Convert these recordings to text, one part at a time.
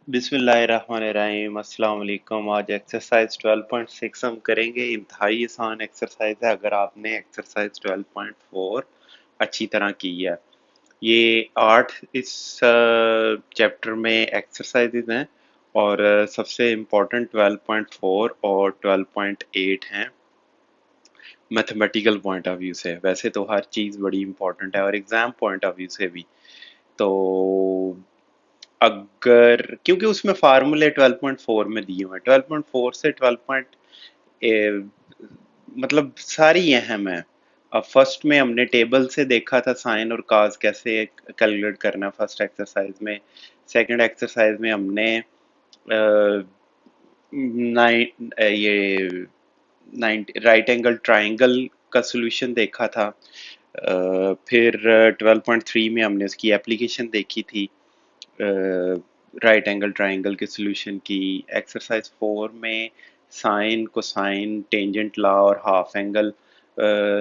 बिस्मिल्लाहिर्रहमानिर्रहीम अस्सलाम वालेकुम। आज एक्सरसाइज 12.6 हम करेंगे। इंतहाई आसान एक्सरसाइज है अगर आपने एक्सरसाइज 12.4 अच्छी तरह की है। ये 8 इस चैप्टर में एक्सरसाइजेज हैं और सबसे इम्पोर्टेंट 12.4 और 12.8 हैं मैथमेटिकल पॉइंट ऑफ व्यू से। वैसे तो हर चीज़ बड़ी इंपॉर्टेंट है और एग्ज़ाम पॉइंट ऑफ व्यू से भी। तो अगर क्योंकि उसमें फार्मूले 12.4 में दिए हुए हैं, 12.4 से 12. मतलब सारी अहम है। अब फर्स्ट में हमने टेबल से देखा था साइन और काज कैसे कैलकुलेट करना है फर्स्ट एक्सरसाइज में। सेकंड एक्सरसाइज में हमने ये राइट एंगल ट्राइंगल का सॉल्यूशन देखा था। फिर 12.3 में हमने उसकी एप्लीकेशन देखी थी राइट एंगल ट्राइंगल के सॉल्यूशन की। एक्सरसाइज 4 में साइन कोसाइन टेंजेंट लॉ और हाफ एंगल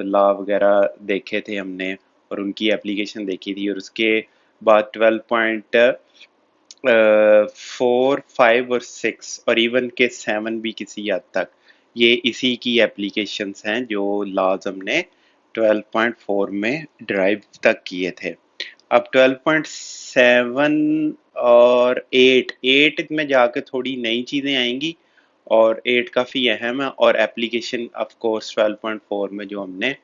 लॉ वगैरह देखे थे हमने और उनकी एप्लीकेशन देखी थी। और उसके बाद 12.4 5 और 6 और इवन के 7 भी किसी हद तक ये इसी की एप्लीकेशंस हैं जो लॉज हमने 12.4 में ड्राइव तक किए थे। अब 12.7 और 8 में जाके थोड़ी नई चीज़ें आएंगी और 8 काफ़ी अहम है और एप्लीकेशन ऑफ कोर्स 12.4 में जो हमने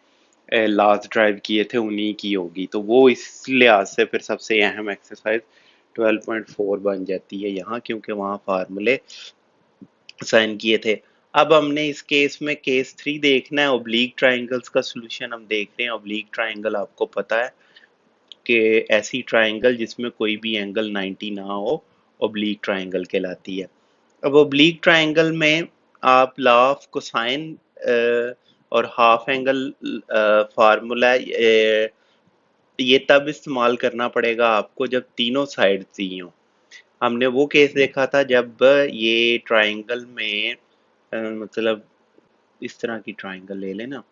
लास्ट ड्राइव किए थे उन्हीं की होगी। तो वो इस लिहाज से फिर सबसे अहम एक्सरसाइज 12.4 बन जाती है यहाँ, क्योंकि वहाँ फार्मूले साइन किए थे। अब हमने इस केस में केस 3 देखना है। ओब्लीक ट्राइंगल्स का सोल्यूशन हम देख रहे हैं। ओब्लीक ट्राइंगल आपको पता है कि ऐसी ट्राइंगल जिसमें कोई भी एंगल 90 ना हो ओब्लीक ट्राइंगल कहलाती है। अब ओब्लीक ट्राइंगल में आप लॉ ऑफ कोसाइन और हाफ एंगल फार्मूला ये तब इस्तेमाल करना पड़ेगा आपको जब तीनों साइड दी हो। हमने वो केस देखा था जब ये ट्राइंगल में मतलब इस तरह की ट्राइंगल ले लेना,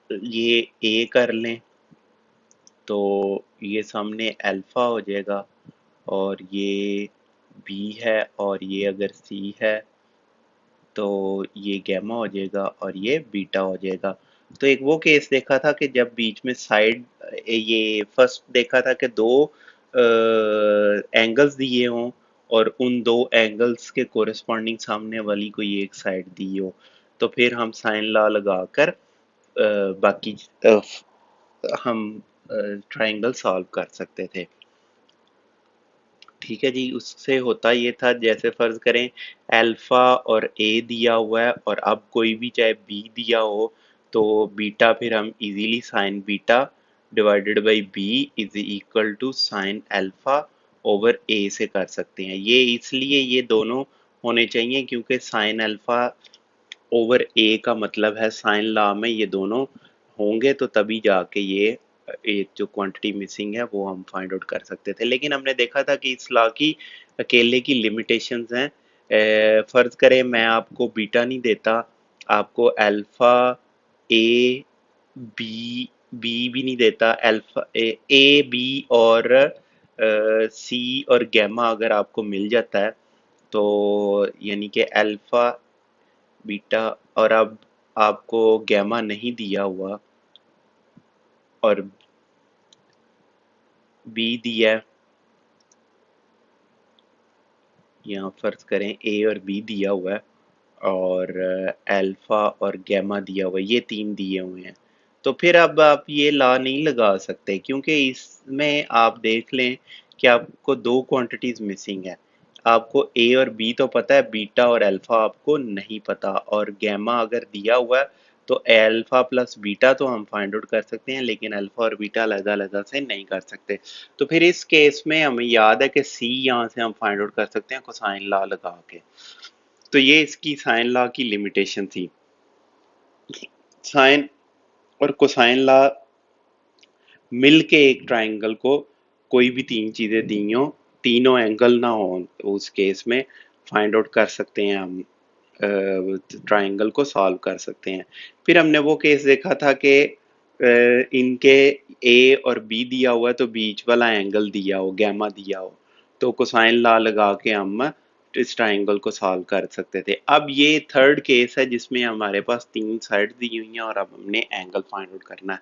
ये ए कर लें तो ये सामने अल्फा हो जाएगा और ये बी है और ये अगर सी है तो ये गैमा हो जाएगा और ये बीटा हो जाएगा। तो एक वो केस देखा था कि जब बीच में साइड ये फर्स्ट देखा था कि दो एंगल्स दिए हों और उन दो एंगल्स के कोरिस्पॉन्डिंग सामने वाली कोई एक साइड दी हो, तो फिर हम साइन लॉ लगाकर बाकी हम ट्राइंगल सॉल्व कर सकते थे। ठीक है जी। उससे होता ये था, जैसे फर्ज करें अल्फा और ए दिया हुआ है और अब कोई भी चाहे बी दिया हो तो बीटा फिर हम easily sine beta divided by B is equal to sine alpha over A से कर सकते हैं। ये इसलिए ये दोनों होने चाहिए क्योंकि साइन अल्फा ओवर ए का मतलब है साइन लॉ में ये दोनों होंगे तो तभी जाके ये एक जो क्वांटिटी मिसिंग है वो हम फाइंड आउट कर सकते थे। लेकिन हमने देखा था कि इस लॉ की अकेले की लिमिटेशंस हैं। फर्ज करें मैं आपको बीटा नहीं देता, आपको अल्फा ए बी बी भी नहीं देता, अल्फा ए बी और सी और गैमा अगर आपको मिल जाता है तो यानी कि अल्फा बीटा और अब आपको गैमा नहीं दिया हुआ और बी दिया है, यहाँ फर्ज करें ए और बी दिया हुआ है और अल्फा और गैमा दिया हुआ है, ये तीन दिए हुए हैं। तो फिर अब आप ये ला नहीं लगा सकते क्योंकि इसमें आप देख लें कि आपको दो क्वांटिटीज मिसिंग है। आपको ए और बी तो पता है, बीटा और अल्फा आपको नहीं पता। और गैमा अगर दिया हुआ है तो अल्फा प्लस बीटा तो हम फाइंड आउट कर सकते हैं लेकिन अल्फा और बीटा अलग-अलग से नहीं कर सकते। तो फिर इस केस में हमें याद है कि सी यहाँ से हम फाइंड आउट कर सकते हैं कोसाइन लॉ लगा के। तो ये इसकी साइन लॉ की लिमिटेशन थी। साइन और कोसाइन लॉ मिल के एक ट्राइंगल को कोई भी तीन चीजें दी हो, तीनों एंगल ना हो, उस केस में फाइंड आउट कर सकते हैं हम, ट्राइंगल को सॉल्व कर सकते हैं। फिर हमने वो केस देखा था कि इनके ए और बी दिया हुआ है तो बीच वाला एंगल दिया हो, गैमा दिया हो, तो कोसाइन लॉ लगा के हम इस ट्राइंगल को सॉल्व कर सकते थे। अब ये थर्ड केस है जिसमें हमारे पास तीन साइड दी हुई हैं और अब हमने एंगल फाइंड आउट करना है।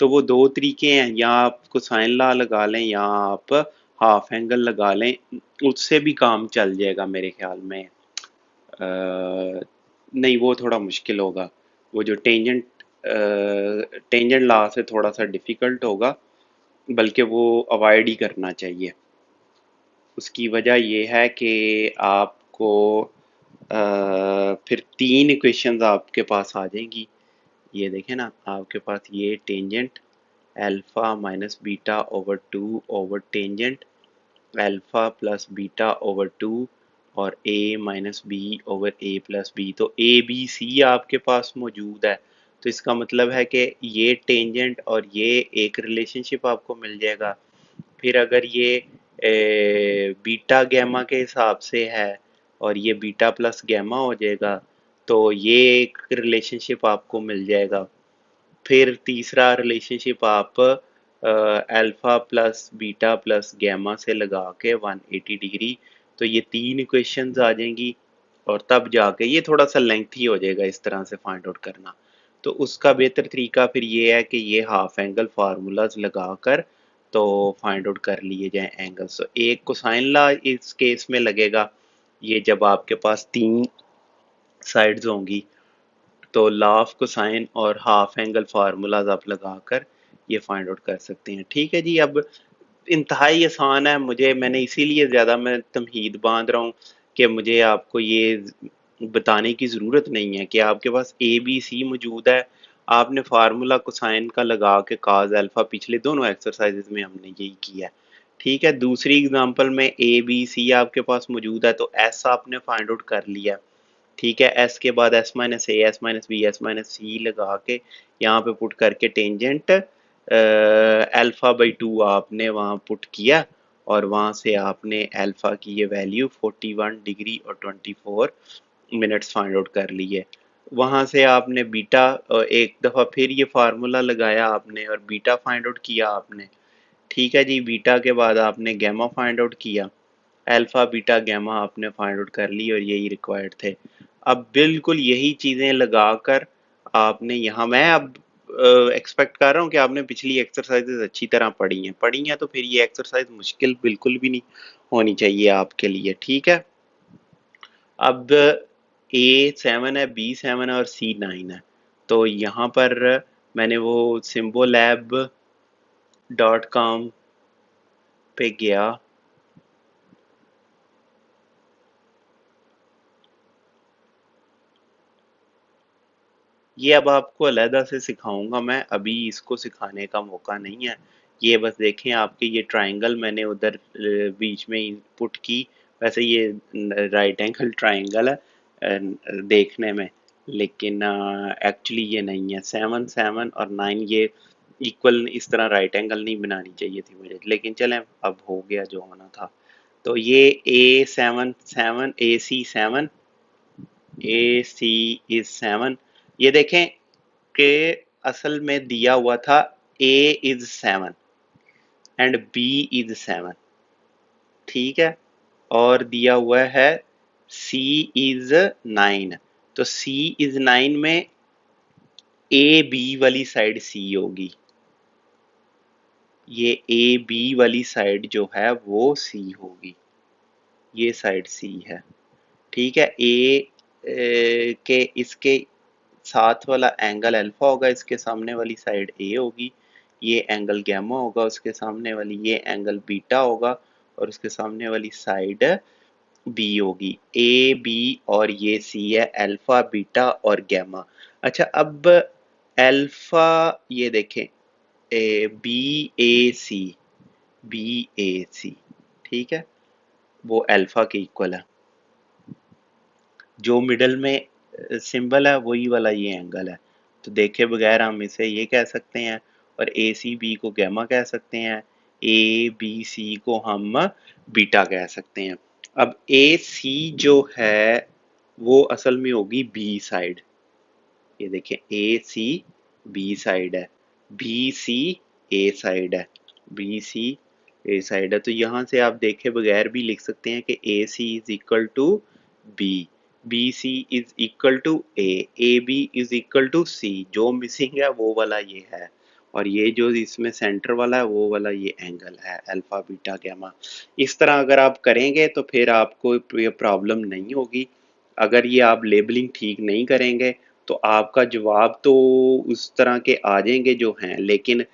तो वो दो तरीके हैं, या आप कोसाइन लॉ लगा लें या आप हाफ एंगल लगा लें, उससे भी काम चल जाएगा मेरे ख्याल में। नहीं, वो थोड़ा मुश्किल होगा, वो जो टेंजेंट लॉ से थोड़ा सा डिफिकल्ट होगा, बल्कि वो अवॉइड ही करना चाहिए। उसकी वजह ये है कि आपको फिर तीन इक्वेशंस आपके पास आ जाएंगी। ये देखें ना, आपके पास ये tangent alpha minus beta over two over tangent alpha plus beta over two और a minus b over a plus b. तो ए बी सी आपके पास मौजूद है, तो इसका मतलब है कि ये टेंजेंट और ये एक रिलेशनशिप आपको मिल जाएगा। फिर अगर ये बीटा गैमा के हिसाब से है और ये बीटा प्लस गैमा हो जाएगा, तो ये एक रिलेशनशिप आपको मिल जाएगा। फिर तीसरा रिलेशनशिप आप alpha plus beta plus gamma से लगा के 180 डिग्री, तो ये तीन इक्वेशंस आ जाएंगी। और तब जाके ये थोड़ा सा लेंथी हो जाएगा इस तरह से फाइंड आउट करना। तो उसका बेहतर तरीका फिर ये है कि ये हाफ एंगल फार्मूलाज लगाकर तो फाइंड आउट कर लिए जाए एंगल्स। तो एक कोसाइन लॉ इस केस में लगेगा, ये जब आपके पास तीन साइड्स होंगी, तो लॉ ऑफ कोसाइन और हाफ एंगल फार्मूलाज आप लगाकर ये फाइंड आउट कर सकते हैं। ठीक है जी। अब इंतहाई आसान है, मैंने इसीलिए ज़्यादा मैं तमहीद बांध रहा हूँ कि मुझे आपको ये बताने की ज़रूरत नहीं है कि आपके पास ए बी सी मौजूद है। आपने फार्मूला कोसाइन का लगा के काज अल्फ़ा, पिछले दोनों एक्सरसाइजेज में हमने यही किया है। ठीक है। दूसरी एग्जांपल में ए बी सी आपके पास मौजूद है, तो एस आपने फाइंड आउट कर लिया। ठीक है। एस के बाद S minus A, S minus B, S minus C लगा के यहाँ पे पुट करके टेंजेंट अल्फा बाई टू आपने वहाँ पुट किया और वहाँ से आपने अल्फा की ये वैल्यू 41 डिग्री और 24 मिनट्स फाइंड आउट कर ली है। वहाँ से आपने बीटा एक दफ़ा फिर ये फार्मूला लगाया आपने और बीटा फाइंड आउट किया आपने। ठीक है जी। बीटा के बाद आपने गैमा फाइंड आउट किया, अल्फा बीटा गैमा आपने फाइंड आउट कर ली और यही रिक्वायर्ड थे। अब बिल्कुल यही चीज़ें लगाकर आपने यहाँ, मैं अब एक्सपेक्ट कर रहा हूँ कि आपने पिछली एक्सरसाइजेज अच्छी तरह पढ़ी हैं तो फिर ये एक्सरसाइज मुश्किल बिल्कुल भी नहीं होनी चाहिए आपके लिए। ठीक है। अब ए 7 है, बी 7 है और सी 9 है। तो यहाँ पर मैंने वो symbolab.com पे गया। ये अब आपको अलहदा से सिखाऊंगा मैं, अभी इसको सिखाने का मौका नहीं है। ये बस देखें, आपके ये ट्राइंगल मैंने उधर बीच में इनपुट की। वैसे ये राइट एंगल ट्राइंगल है देखने में, लेकिन एक्चुअली ये नहीं है। 7 7 और 9 ये इक्वल, इस तरह राइट एंगल नहीं बनानी चाहिए थी मुझे, लेकिन चलें अब हो गया जो होना था। तो ये A7 7 AC7, AC इज 7। ये देखें कि असल में दिया हुआ था A is 7 and B is 7। ठीक है। और दिया हुआ है C इज 9। तो C इज 9 में A B वाली साइड C होगी। ये A B वाली साइड जो है वो C होगी, ये साइड C है। ठीक है। के इसके साथ वाला एंगल अल्फा होगा, इसके सामने वाली साइड ए होगी। ये एंगल गैमा होगा, उसके सामने वाली ये एंगल बीटा होगा और उसके सामने वाली साइड बी होगी। ए बी और ये सी है, अल्फा बीटा और गैमा। अच्छा, अब अल्फा, ये देखें बी ए सी, बी ए सी, ठीक है, वो अल्फा के इक्वल है। जो मिडल में सिंबल है वही वाला ये एंगल है। तो देखे बगैर हम इसे ये कह सकते हैं, और ए सी बी को गैमा कह सकते हैं, ए बी सी को हम बीटा कह सकते हैं। अब ए सी जो है वो असल में होगी बी साइड। ये देखें, ए सी बी साइड है, बी सी ए साइड है, बी सी ए साइड है, तो यहाँ से आप देखे बगैर भी लिख सकते हैं कि A C is equal to B, B C is equal to A B is equal to C. जो मिसिंग है वो वाला ये है, और ये जो इसमें सेंटर वाला है वो वाला ये एंगल है अल्फा बीटा गैमा। इस तरह अगर आप करेंगे तो फिर आपको ये प्रॉब्लम नहीं होगी। अगर ये आप लेबलिंग ठीक नहीं करेंगे तो आपका जवाब तो उस तरह के आ जाएंगे जो हैं, लेकिन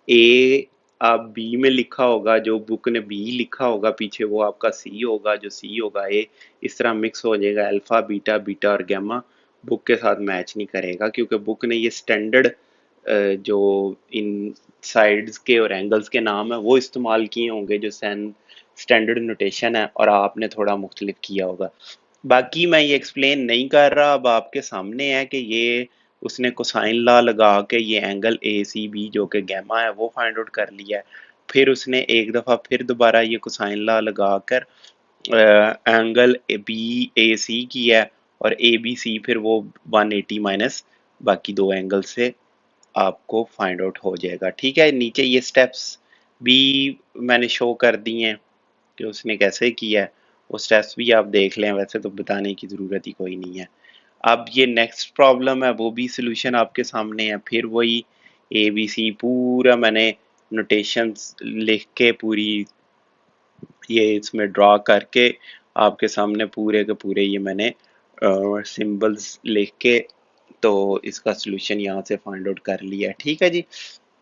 ए आप बी में लिखा होगा, जो बुक ने बी लिखा होगा पीछे वो आपका सी होगा, जो सी होगा ए। इस तरह मिक्स हो जाएगा, अल्फा बीटा बीटा और गैमा बुक के साथ मैच नहीं करेगा, क्योंकि बुक ने ये स्टैंडर्ड जो इन साइड्स के और एंगल्स के नाम है वो इस्तेमाल किए होंगे, जो स्टैंडर्ड नोटेशन है, और आपने थोड़ा मुख्तलिफ किया होगा। बाकी मैं ये एक्सप्लेन नहीं कर रहा, अब आपके सामने है कि ये उसने कोसाइन लॉ लगा के ये एंगल ए सी बी जो कि गैमा है वो फाइंड आउट कर लिया है। फिर उसने एक दफ़ा फिर दोबारा ये कोसाइन लॉ लगा कर एंगल बी ए सी किया है, और ए बी सी फिर वो 180 माइनस बाकी दो एंगल से आपको फाइंड आउट हो जाएगा। ठीक है, नीचे ये स्टेप्स भी मैंने शो कर दिए हैं कि उसने कैसे किया है, वो स्टेप्स भी आप देख लें, वैसे तो बताने की ज़रूरत ही कोई नहीं है। अब ये नेक्स्ट प्रॉब्लम है, वो भी सोल्यूशन आपके सामने है, फिर वही ए बी सी पूरा मैंने नोटेशंस लिख के पूरी ये इसमें ड्रा करके आपके सामने पूरे के पूरे ये मैंने सिंबल्स लिख के तो इसका सोल्यूशन यहाँ से फाइंड आउट कर लिया। ठीक है जी,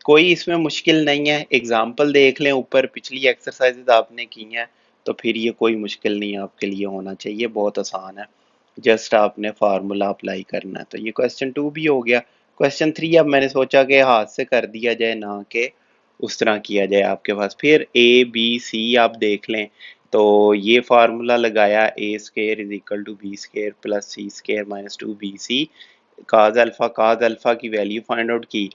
कोई इसमें मुश्किल नहीं है, एग्जाम्पल देख लें, ऊपर पिछली एक्सरसाइजेज आपने की हैं, तो फिर ये कोई मुश्किल नहीं आपके लिए होना चाहिए, बहुत आसान है, जस्ट आपने फार्मूला अप्लाई करना है। तो ये क्वेश्चन 2 भी हो गया। क्वेश्चन 3 अब मैंने सोचा कि हाथ से कर दिया जाए, ना कि उस तरह किया जाए आपके पास। फिर ए बी सी आप देख लें, तो ये फार्मूला लगाया, A square is equal to B square plus C square minus 2bc, cos alpha की वैल्यू फाइंड आउट की।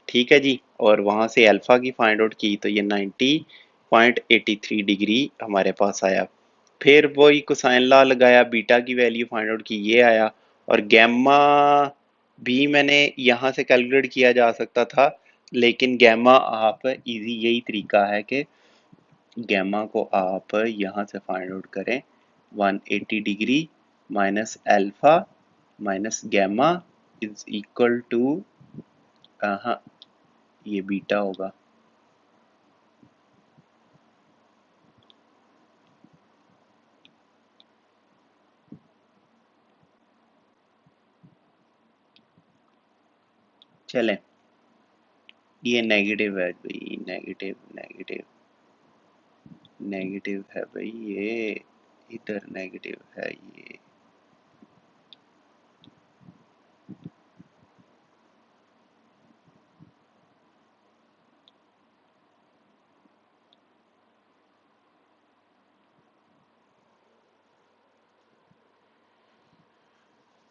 ठीक है जी, और वहां से अल्फा की फाइंड आउट की, तो ये 90.83 डिग्री हमारे पास आया। फिर वही कोसाइन लॉ लगाया, बीटा की वैल्यू फाइंड आउट की, ये आया। और गैमा भी मैंने यहाँ से कैलकुलेट किया जा सकता था, लेकिन गैमा आप इजी यही तरीका है कि गैमा को आप यहाँ से फाइंड आउट करें, 180 degree minus alpha minus gamma is equal to, हाँ ये बीटा होगा। चलें, ये नेगेटिव है भाई, नेगेटिव नेगेटिव नेगेटिव है भाई, ये इधर नेगेटिव है ये।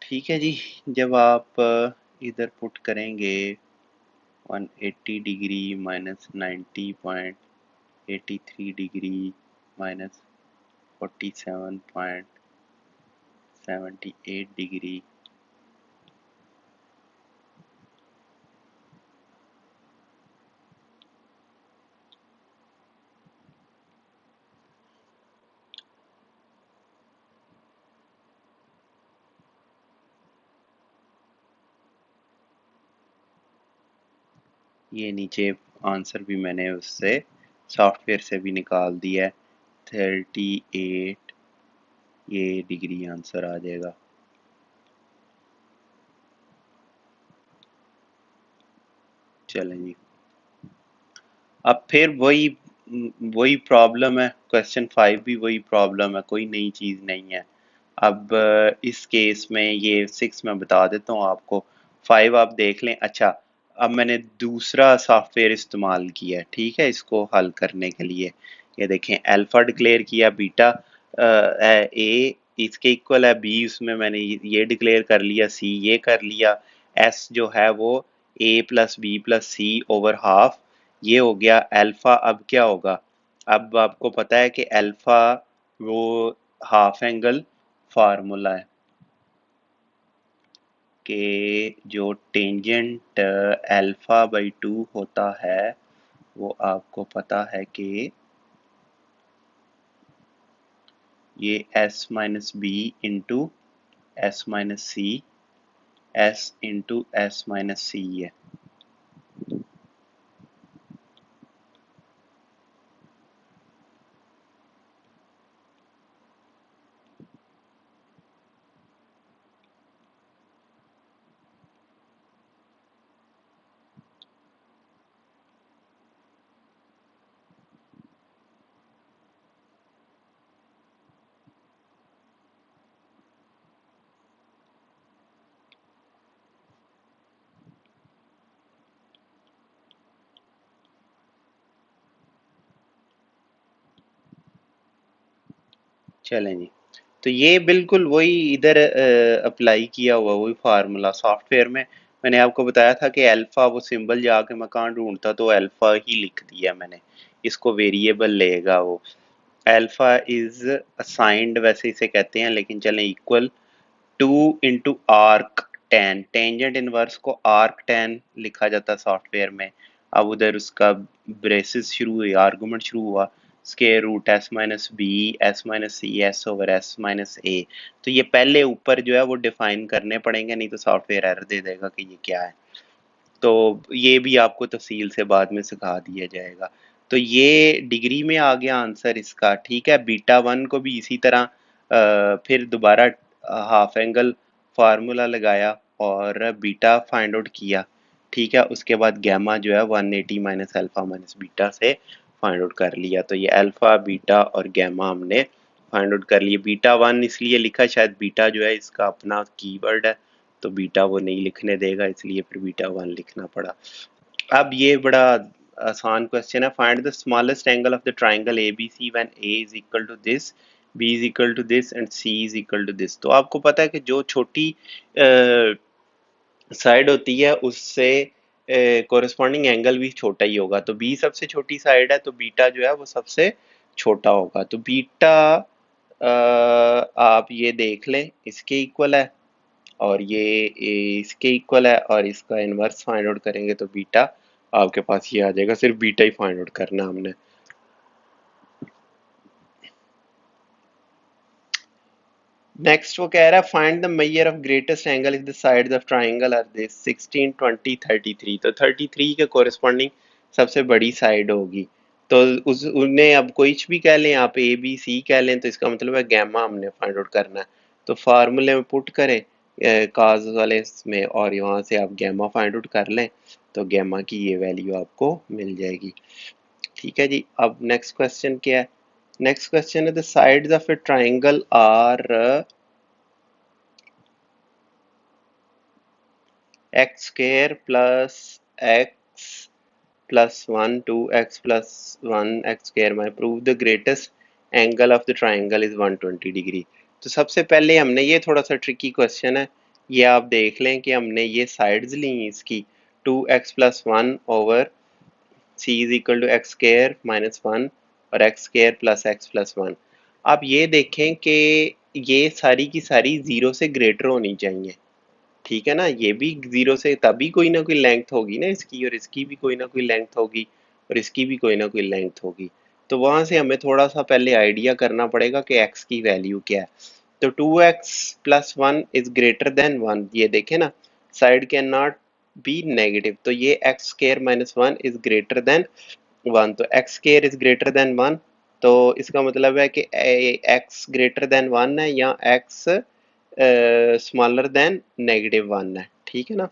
ठीक है जी, जब आप इधर पुट करेंगे 180 degree minus 90.83 degree minus 47.78 degree, ये नीचे आंसर भी मैंने उससे सॉफ्टवेयर से भी निकाल दिया है, 38 ये डिग्री आंसर आ जाएगा। चलें जी, अब फिर वही प्रॉब्लम है, क्वेश्चन 5 भी वही प्रॉब्लम है, कोई नई चीज़ नहीं है। अब इस केस में ये 6 मैं बता देता हूँ आपको, 5 आप देख लें। अच्छा, अब मैंने दूसरा सॉफ्टवेयर इस्तेमाल किया है, ठीक है, इसको हल करने के लिए। ये देखें, अल्फा डिक्लेयर किया, बीटा ए इसके इक्वल है, बी उसमें मैंने ये डिक्लेयर कर लिया, सी ये कर लिया, एस जो है वो ए प्लस बी प्लस सी ओवर हाफ, ये हो गया अल्फा। अब क्या होगा, अब आपको पता है कि अल्फा वो हाफ एंगल फार्मूला है कि जो टेंजेंट अल्फा बाई 2 होता है वो आपको पता है कि ये S minus B into S minus C, S into S minus C है। चलें जी, तो ये बिल्कुल वही इधर अप्लाई किया हुआ वही फार्मूला सॉफ्टवेयर में। मैंने आपको बताया था कि अल्फा वो सिंबल जाके मैं कहाँ ढूंढता, तो अल्फा ही लिख दिया मैंने, इसको वेरिएबल लेगा वो। अल्फा इज असाइंड वैसे इसे कहते हैं, लेकिन चलें equal two into arc ten, tangent inverse को आर्क टेन लिखा जाता है सॉफ्टवेयर में। अब उधर उसका ब्रेसिस शुरू हुई, आर्गुमेंट शुरू हुआ, square root S minus B S minus C S over S minus A. तो ये पहले ऊपर जो है वो डिफाइन करने पड़ेंगे, नहीं तो सॉफ्टवेयर एरर दे देगा कि ये क्या है। तो ये भी आपको तफसील से बाद में सिखा दिया जाएगा। तो ये डिग्री में आ गया आंसर इसका, ठीक है। बीटा वन को भी इसी तरह फिर दोबारा हाफ एंगल फार्मूला लगाया और बीटा फाइंड आउट किया, ठीक है। उसके बाद गैमा जो है 180 माइनस अल्फा माइनस बीटा से फाइंड आउट कर लिया। तो ये अल्फा बीटा और गैमा हमने फाइंड आउट कर लिए। बीटा वन इसलिए लिखा, शायद बीटा जो है इसका अपना कीवर्ड है, तो बीटा वो नहीं लिखने देगा, इसलिए फिर बीटा वन लिखना पड़ा। अब ये बड़ा आसान क्वेश्चन है, find the smallest angle of the triangle a b c when a is equal to this, b is equal to this and c is equal to this. तो आपको पता है कि जो छोटी साइड होती है उससे कोरिस्पॉन्डिंग एंगल भी छोटा ही होगा। तो बी सबसे छोटी साइड है, तो बीटा जो है वो सबसे छोटा होगा। तो बीटा आप ये देख लें इसके इक्वल है, और ये इसके इक्वल है, और इसका इनवर्स फाइंड आउट करेंगे तो बीटा आपके पास ये आ जाएगा। सिर्फ बीटा ही फाइंड आउट करना हमने। नेक्स्ट वो कह रहा है find the measure of greatest angle if the sides of triangle are this 16 20 33। तो 33 के कोरिस्पॉन्डिंग सबसे बड़ी साइड होगी। तो उस उन्हें अब कुछ भी कह लें आप, ए बी सी कह लें, तो इसका मतलब है गैमा हमने फाइंड आउट करना है। तो फार्मूले में पुट करें काज वाले में, और यहाँ से आप गैमा फाइंड आउट कर लें, तो गैमा की ये वैल्यू आपको मिल जाएगी। ठीक है जी। अब नेक्स्ट क्वेश्चन क्या है? नेक्स्ट क्वेश्चन है the sides of a triangle are X square plus X plus one two X plus one X square में prove the greatest angle of the triangle is 120 degree. तो सबसे पहले हमने, ये थोड़ा सा ट्रिकी क्वेश्चन है, ये आप देख लें कि हमने ये साइड्स ली इसकी 2x plus one over c is equal to x square minus one और एक्स स्क्वायर प्लस वन। आप ये देखें कि ये सारी की सारी जीरो से ग्रेटर होनी चाहिए, ठीक है ना। ये भी जीरो से, तभी कोई ना कोई लेंथ होगी ना इसकी, और इसकी भी कोई ना कोई लेंथ होगी, और इसकी भी कोई ना कोई लेंथ होगी। तो वहां से हमें थोड़ा सा पहले आइडिया करना पड़ेगा कि x की वैल्यू क्या है। तो 2x plus one is greater than one, ये देखे ना, side can not be negative, तो ये X square minus one is greater than one. तो X square is greater than one, तो इसका मतलब है कि एक्स ग्रेटर देन वन है, या x smaller than negative one है, ठीक है ना,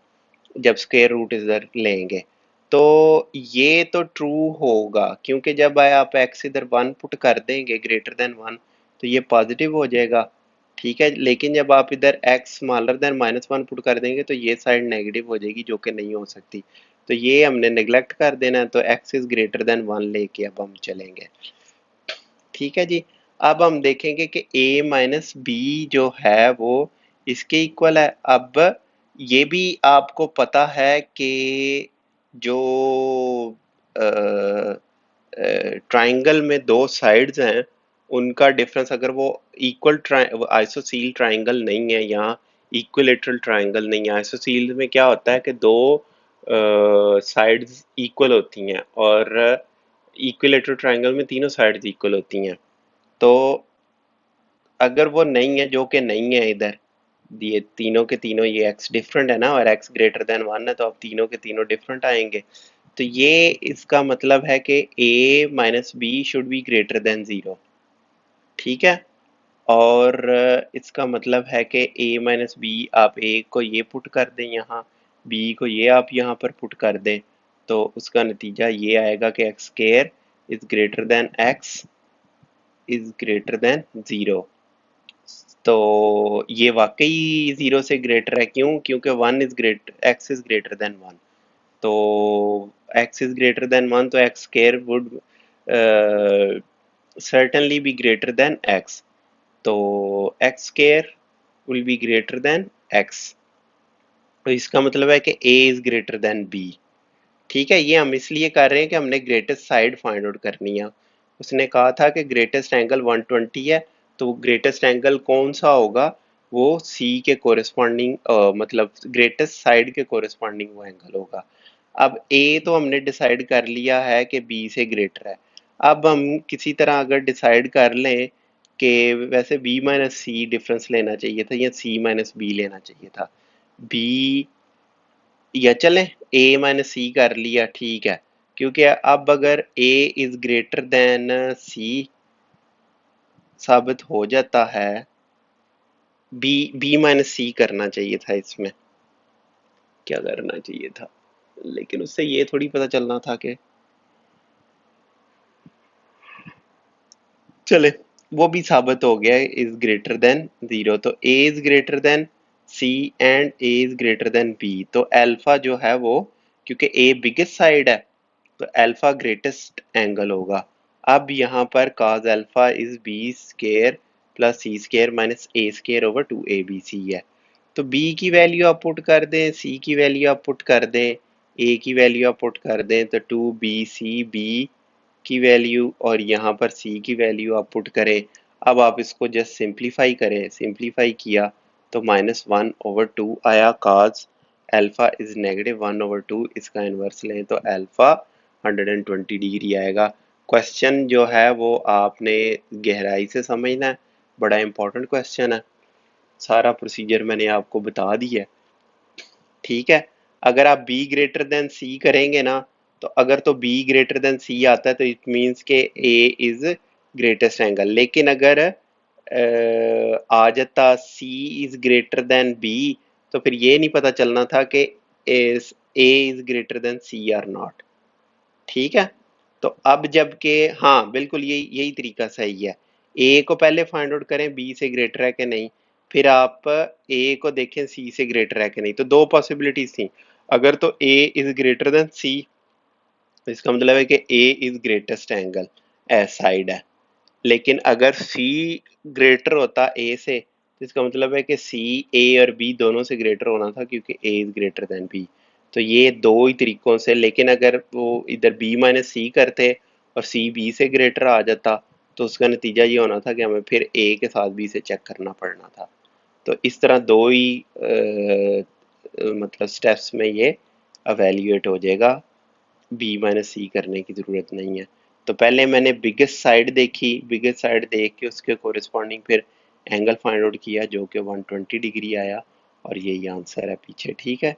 जब स्क्वायर रूट इधर लेंगे। तो ये तो ट्रू होगा, क्योंकि जब आप एक्स इधर वन पुट कर देंगे ग्रेटर देन वन, तो ये पॉजिटिव हो जाएगा, ठीक है। लेकिन जब आप इधर x smaller than minus one put कर देंगे तो ये साइड नेगेटिव हो जाएगी, जो कि नहीं हो सकती। तो ये हमने निगलेक्ट कर देना है, तो x is greater than one लेके अब हम चलेंगे। ठीक है जी। अब हम देखेंगे कि a माइनस बी जो है वो इसके इक्वल है। अब ये भी आपको पता है कि जो ट्राइंगल में दो साइड्स हैं, उनका डिफरेंस अगर वो इक्वल आइसोसील ट्राइंगल नहीं है, या इक्विलेटरल ट्राइंगल नहीं है। आइसोसील में क्या होता है कि दो साइड्स इक्वल होती हैं, और इक्विलेटरल ट्राइंगल में तीनों साइड्स इक्वल होती हैं। तो अगर वो नहीं है, जो कि नहीं है इधर, ये तीनों के तीनों, ये x डिफरेंट है ना और x ग्रेटर देन 1 है, तो अब तीनों के तीनों डिफरेंट आएंगे। तो ये इसका मतलब है कि a minus b should be greater than 0। ठीक है। और इसका मतलब है कि a माइनस बी, आप a को ये पुट कर दें यहाँ, b को ये आप यहाँ पर पुट कर दें, तो उसका नतीजा ये आएगा कि x square is greater then x is greater than 0। तो ये वाकई 0 से ग्रेटर है। क्यों? क्योंकि 1 is great, x is greater then 1। तो x इज ग्रेटर देन 1, तो x square would certainly be greater than x। तो x square will be greater than x। तो इसका मतलब है कि a is greater than b। ठीक है, ये हम इसलिए कर रहे हैं कि हमने ग्रेटेस्ट साइड फाइंड आउट करनी है। उसने कहा था कि ग्रेटेस्ट एंगल 120 है, तो ग्रेटेस्ट एंगल कौन सा होगा? वो c के कोरिस्पॉन्डिंग, मतलब ग्रेटेस्ट साइड के कोरिस्पॉन्डिंग वो एंगल होगा। अब a तो हमने डिसाइड कर लिया है कि b से ग्रेटर है। अब हम किसी तरह अगर डिसाइड कर लें कि वैसे b माइनस सी डिफरेंस लेना चाहिए था या c माइनस बी लेना चाहिए था, b या चलें a माइनस सी कर लिया, ठीक है। क्योंकि अब अगर a is greater than c साबित हो जाता है, b माइनस सी करना चाहिए था। इसमें क्या करना चाहिए था? लेकिन उससे ये थोड़ी पता चलना था कि, चले, वो भी साबित हो गया इज ग्रेटर देन 0। तो a is greater than c and a is greater then b। तो अल्फा जो है वो, क्योंकि a बिगेस्ट साइड है, तो अल्फा ग्रेटेस्ट एंगल होगा। अब यहाँ पर cos alpha is b square plus c square minus a square over 2abc है। तो b की वैल्यू आप पुट कर दें, c की वैल्यू आप पुट कर दें, a की वैल्यू आप पुट कर दें, तो 2bc की वैल्यू और यहाँ पर c की वैल्यू आप पुट करें। अब आप इसको जस्ट सिंप्लीफाई करें, सिंप्लीफाई किया तो -1/2 आया। cos अल्फा इज -1/2, इसका इन्वर्स लें तो अल्फा 120 डिग्री आएगा। क्वेश्चन जो है वो आपने गहराई से समझना है, बड़ा इंपॉर्टेंट क्वेश्चन है। सारा प्रोसीजर मैंने आपको बता दिया है। ठीक है। अगर आप b ग्रेटर देन c करेंगे ना, तो अगर तो b ग्रेटर देन c आता है तो इट मीन्स के a इज ग्रेटेस्ट एंगल। लेकिन अगर आ जाता c is greater then b, तो फिर ये नहीं पता चलना था कि a is greater than c or not. ठीक है। तो अब जबकि, हाँ बिल्कुल यही यही तरीका सही है। ए को पहले फाइंड आउट करें बी से ग्रेटर है कि नहीं, फिर आप ए को देखें सी से ग्रेटर है कि नहीं। तो दो पॉसिबिलिटीज थी। अगर तो A is greater than C, तो इसका मतलब है कि A is greatest angle S side है। लेकिन अगर सी ग्रेटर होता ए से, तो इसका मतलब है कि सी ए और बी दोनों से ग्रेटर होना था, क्योंकि ए इज ग्रेटर देन बी। तो ये दो ही तरीकों से। लेकिन अगर वो इधर बी माइनस सी करते और सी बी से ग्रेटर आ जाता, तो उसका नतीजा ये होना था कि हमें फिर ए के साथ बी से चेक करना पड़ना था। तो इस तरह दो ही मतलब स्टेप्स में ये अवेल्यूएट हो जाएगा, बी माइनस सी करने की ज़रूरत नहीं है। तो पहले मैंने बिगेस्ट साइड देखी, बिगेस्ट साइड देख के उसके कोरिस्पॉन्डिंग फिर एंगल फाइंड आउट किया, जो कि 120 डिग्री आया, और यही आंसर है पीछे। ठीक है,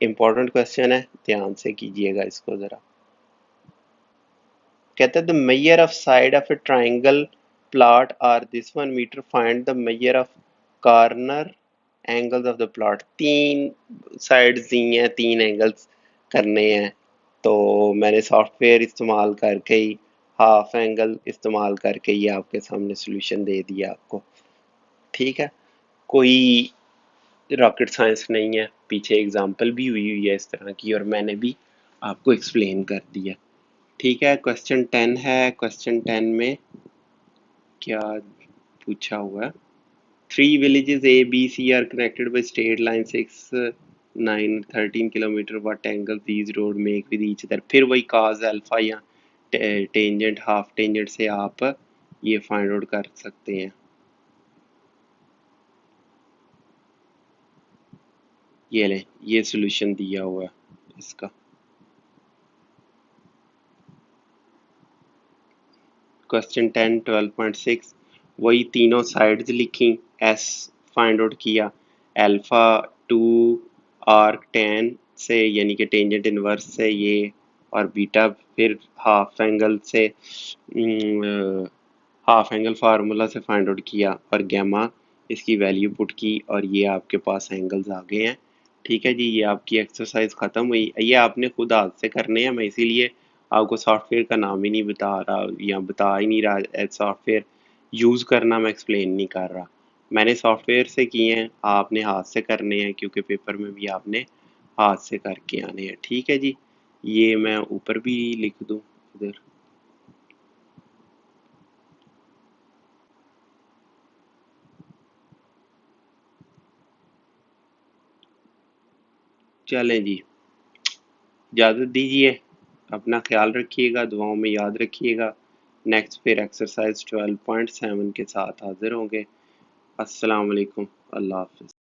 इंपॉर्टेंट क्वेश्चन है, ध्यान से कीजिएगा इसको ज़रा। कहता है the measure of side of a triangle plot are this 1 metre, find the measure of corner angles of the plot. तीन साइड्स दी हैं, तीन एंगल्स करने हैं। तो मैंने सॉफ्टवेयर इस्तेमाल करके ही, हाफ एंगल इस्तेमाल करके ही आपके सामने सॉल्यूशन दे दिया आपको। ठीक है, कोई रॉकेट साइंस नहीं है, पीछे एग्जांपल भी हुई हुई है इस तरह की, और मैंने भी आपको एक्सप्लेन कर दिया। ठीक है, क्वेश्चन 10 है। क्वेश्चन 10 में क्या पूछा हुआ है? Three villages A, B, C are connected by straight line 6, 9, 13 kilometre. What angle these road make with each other? फिर वही cos अल्फा या टेंजेंट, हाफ टेंजेंट से आप ये फाइंड आउट कर सकते हैं। ये लें, ये सॉल्यूशन दिया हुआ है इसका। क्वेश्चन 10 12.6, वही तीनों साइड्स लिखी, एस फाइंड आउट किया, अल्फा टू आर्क टेन से यानी कि टेंजेंट इनवर्स से ये, और बीटा फिर हाफ एंगल से हाफ एंगल फार्मूला से फाइंड आउट किया, और गैमा इसकी वैल्यू पुट की, और ये आपके पास एंगल्स आ गए हैं। ठीक है जी, ये आपकी एक्सरसाइज खत्म हुई। ये आपने खुद हाथ से करने हैं, मैं इसीलिए आपको सॉफ्टवेयर का नाम ही नहीं बता रहा या बता ही नहीं रहा, सॉफ्टवेयर यूज़ करना मैं एक्सप्लेन नहीं कर रहा। मैंने सॉफ्टवेयर से किए हैं, आपने हाथ से करने हैं, क्योंकि पेपर में भी आपने हाथ से करके आने हैं। ठीक है जी, ये मैं ऊपर भी लिख दूँ इधर। चलें जी, इजाज़त दीजिए, अपना ख्याल रखिएगा, दुआओं में याद रखिएगा। नेक्स्ट फिर एक्सरसाइज 12.7 के साथ हाजिर होंगे। अस्सलाम वालेकुम, अल्लाह हाफ़िज़।